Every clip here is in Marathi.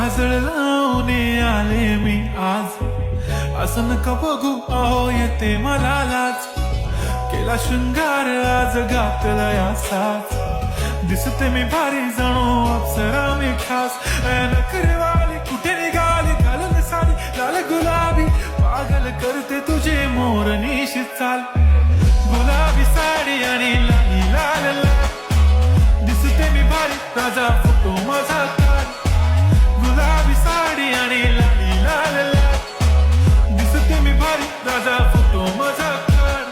काजळ लावून आले मी आज, असं नका बघू अहो येते मला लाज. केला शृंगार आज घातला यासाच, दिसते मी भारी जणू अप्सरा मी खास. नखरेवाली कुठे निघाली घालून साडी लाल गुलाबी, पागल करते तुझे मोरनीशी चाल. गुलाबी साडी आणि लाली लाल लाल, दिसते मी भारी राजा फोटो माझा काढ. गुलाबी साडी आणि लाली लाल लाल, दिसते मी भारी राजा फोटो माझा काढ.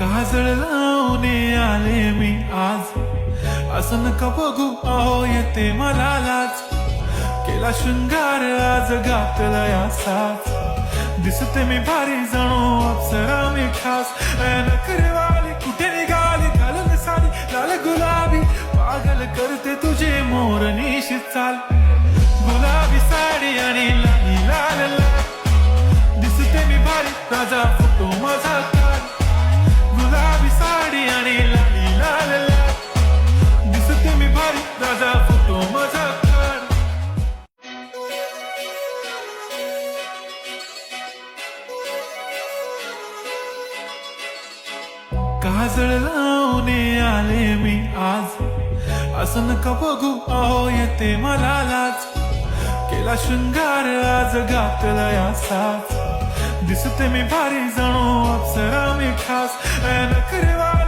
काजळ लावून आले मी आज, असं नका बघू अहो येते मला लाज. केला शृंगार आज घातला यासाच, दिसते मी भारी जणू अप्सरा मी खास. नखरेवाली कुठे निघाली घालून साडी लाल गुलाबी, पागल करते तुझे मोरनीशी चाल. गुलाबी साडी आणि लाली लाल लाल, दिसते मी भारी राजा फोटो माझा काढ. गुलाबी साडी आणि लाली लाल लाल, दिसते मी भारी राजा फोटो माझा काढ. काजळ लावून आले मी आज, असं नका बघू अहो येते मला लाज. केला शृंगार आज घातला यासाच, दिसते मी भारी जणू अप्सरा मी खास. नखरेवाली